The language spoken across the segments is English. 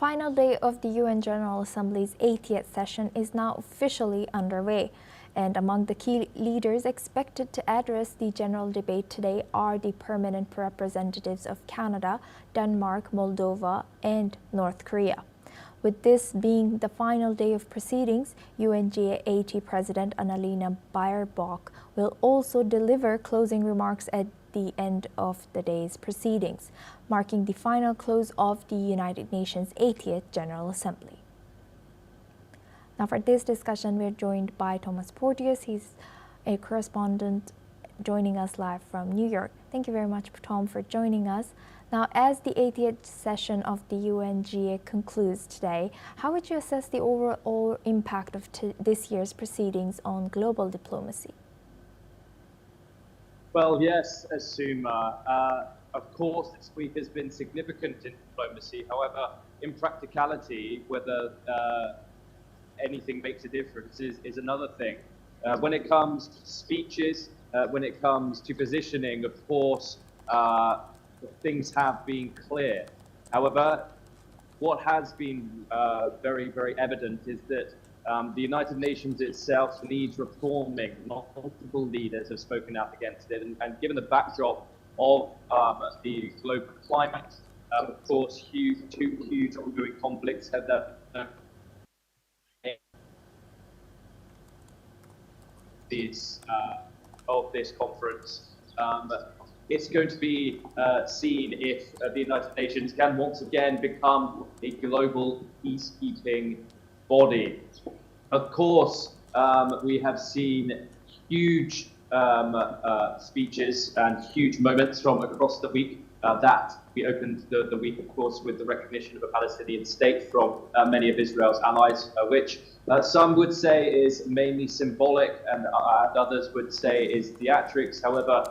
final day of the UN General Assembly's 80th session is now officially underway. And among the key leaders expected to address the general debate today are the permanent representatives of Canada, Denmark, Moldova, and North Korea. With this being the final day of proceedings, UNGA 80 President Annalena Baerbock will also deliver closing remarks at the end of the day's proceedings, marking the final close of the United Nations 80th General Assembly. Now for this discussion, we're joined by Thomas Porteous. He's a correspondent joining us live from New York. Thank you very much, Tom, for joining us. Now, as the 80th session of the UNGA concludes today, how would you assess the overall impact of this year's proceedings on global diplomacy? Well, yes, Asuma. Of course, this week has been significant in diplomacy. However, in practicality, whether anything makes a difference is another thing. When it comes to speeches, when it comes to positioning, of course, things have been clear. However, what has been very, very evident is that the United Nations itself needs reforming. Multiple leaders have spoken out against it, and given the backdrop of the global climate, of course, two huge ongoing conflicts have of this conference. It's going to be seen if the United Nations can once again become a global peacekeeping body. Of course, we have seen huge speeches and huge moments from across the week. That we opened the week, of course, with the recognition of a Palestinian state from many of Israel's allies, which some would say is mainly symbolic and others would say is theatrics. However,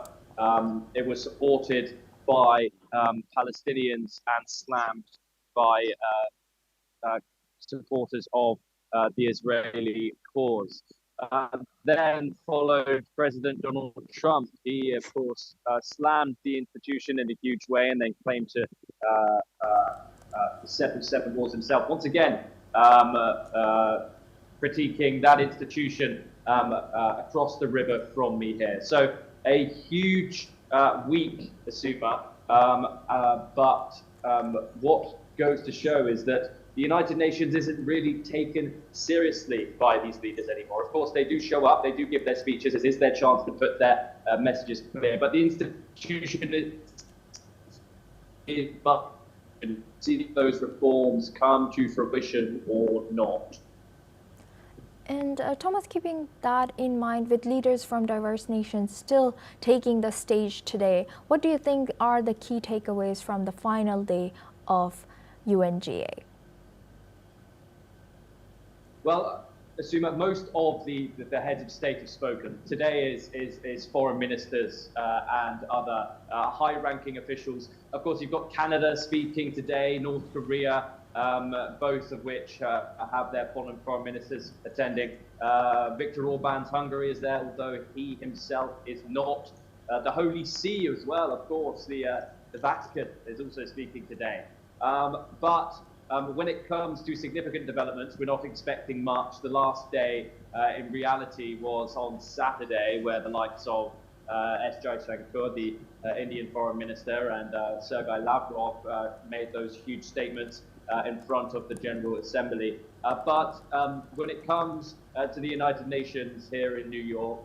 it was supported by Palestinians and slammed by supporters of the Israeli cause. Then followed President Donald Trump. He, of course, slammed the institution in a huge way and then claimed to seven wars himself. Once again, critiquing that institution across the river from me here. So a huge week, Asuma, but what goes to show is that the United Nations isn't really taken seriously by these leaders anymore. Of course, they do show up, they do give their speeches, it is their chance to put their messages clear, but the institution is see those reforms come to fruition or not. And Thomas, keeping that in mind, with leaders from diverse nations still taking the stage today, what do you think are the key takeaways from the final day of UNGA? Well, Asuma, most of the heads of state have spoken. Today is foreign ministers and other high-ranking officials. Of course, you've got Canada speaking today, North Korea, both of which have their foreign ministers attending. Viktor Orban's Hungary is there, although he himself is not. The Holy See as well, of course, the Vatican is also speaking today. But when it comes to significant developments, we're not expecting much. The last day, in reality, was on Saturday, where the likes of S. Jaishankar, the Indian foreign minister, and Sergei Lavrov made those huge statements in front of the General Assembly. But when it comes to the United Nations here in New York,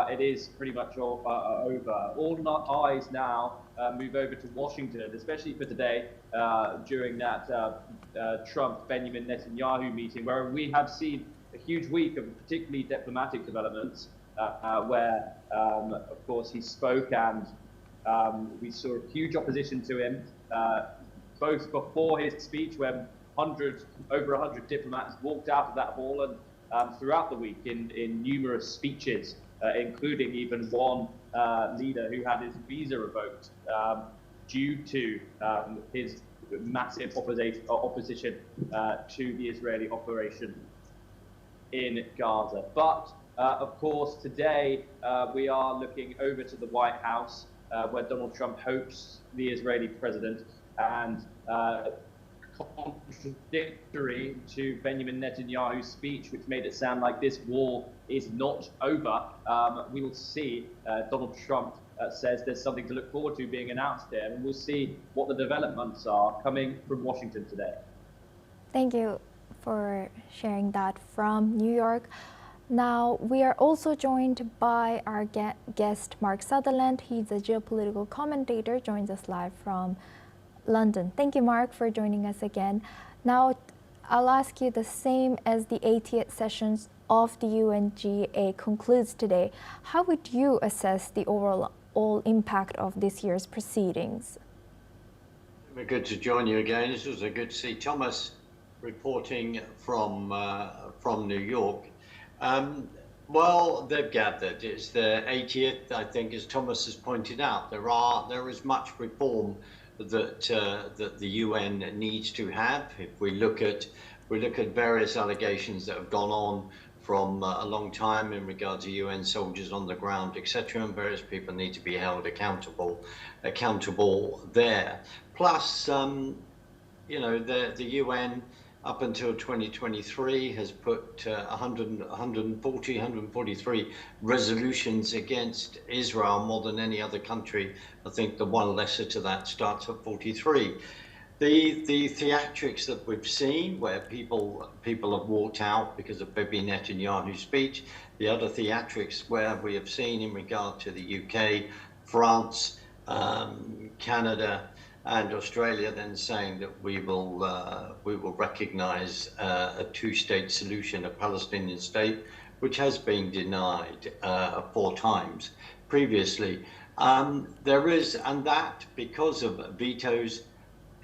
it is pretty much all over. All eyes now move over to Washington, especially for today, during that Trump-Benjamin Netanyahu meeting, where we have seen a huge week of particularly diplomatic developments, where, of course, he spoke and we saw a huge opposition to him, both before his speech, when over 100 diplomats walked out of that hall, and throughout the week in numerous speeches, including even one leader who had his visa revoked due to his massive opposition to the Israeli operation in Gaza. But of course, today we are looking over to the White House, where Donald Trump hopes the Israeli president and contradictory to Benjamin Netanyahu's speech, which made it sound like this war is not over. We will see. Donald Trump says there's something to look forward to being announced here, and we'll see what the developments are coming from Washington today. Thank you for sharing that from New York. Now, we are also joined by our guest, Mark Sutherland. He's a geopolitical commentator, joins us live from London. Thank you, Mark, for joining us again. Now, I'll ask you the same as the 80th sessions of the UNGA concludes today. How would you assess the overall impact of this year's proceedings? Good to join you again. This was good to see Thomas reporting from New York. Well, they've gathered. It's the 80th, I think, as Thomas has pointed out. There is much reform that the UN needs to have. If we look at various allegations that have gone on from a long time in regard to UN soldiers on the ground, etc., and various people need to be held accountable there. Plus, you know, the UN up until 2023 has put 143 resolutions against Israel, more than any other country. I think the one lesser to that starts at 43. The theatrics that we've seen, where people have walked out because of Bibi Netanyahu's speech, the other theatrics where we have seen in regard to the UK, France, Canada, and Australia then saying that we will recognise a two-state solution, a Palestinian state, which has been denied 4 times previously. There is, and that because of vetoes,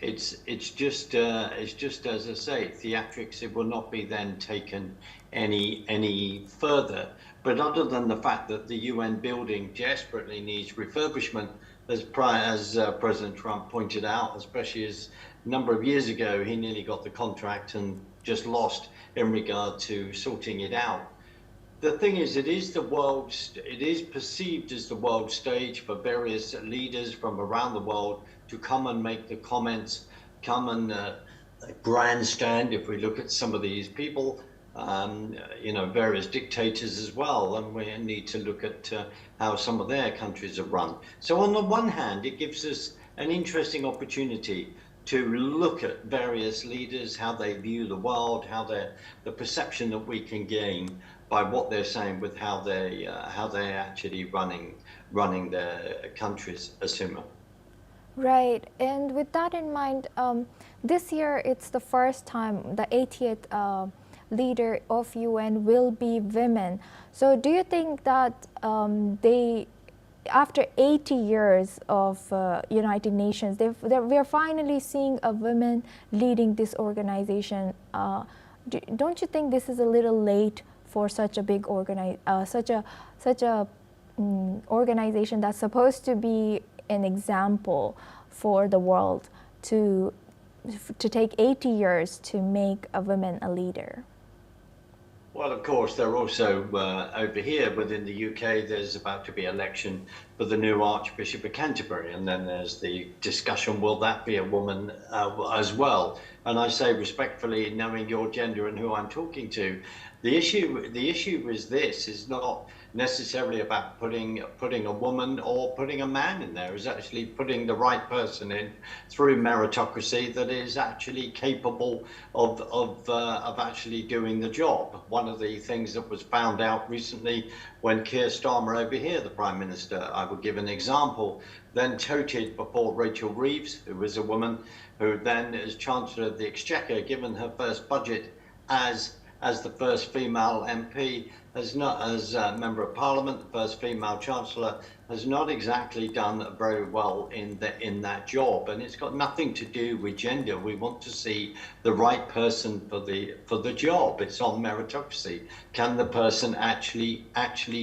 it's just as I say, theatrics. It will not be then taken any further. But other than the fact that the UN building desperately needs refurbishment, as President Trump pointed out, especially as a number of years ago, he nearly got the contract and just lost in regard to sorting it out. The thing is, it is perceived as the world stage for various leaders from around the world to come and make the comments, come and grandstand. If we look at some of these people, you know, various dictators as well, and we need to look at how some of their countries are run. So on the one hand, it gives us an interesting opportunity to look at various leaders, how they view the world, how the perception that we can gain by what they're saying with how they're actually running their countries, Asuma. Right, and with that in mind, this year it's the first time the 80th leader of UN will be women. So do you think that after 80 years of United Nations, we're finally seeing a woman leading this organization? Don't you think this is a little late for such a big organization that's supposed to be an example for the world to take 80 years to make a woman a leader? Well, of course, they're also over here within the UK, there's about to be election for the new Archbishop of Canterbury. And then there's the discussion, will that be a woman as well? And I say respectfully, knowing your gender and who I'm talking to, the issue is this, is not necessarily about putting a woman or putting a man in there. Is actually putting the right person in through meritocracy that is actually capable of actually doing the job. One of the things that was found out recently when Keir Starmer over here, the Prime Minister, I will give an example, then touted before Rachel Reeves, who was a woman, who then as Chancellor of the Exchequer, given her first budget as the first female MP, as Member of Parliament, the first female Chancellor, has not exactly done very well in that job. And it's got nothing to do with gender. We want to see the right person for the job. It's on meritocracy. Can the person actually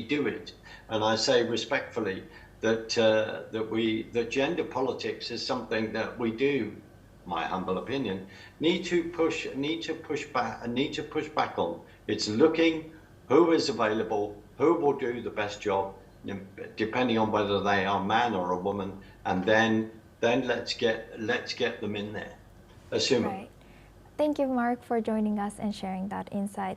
do it? And I say respectfully that gender politics is something that we do, my humble opinion, need to push back on. It's looking who is available, who will do the best job, depending on whether they are a man or a woman, and then let's get them in there. Assume. Right. Thank you, Mark, for joining us and sharing that insight.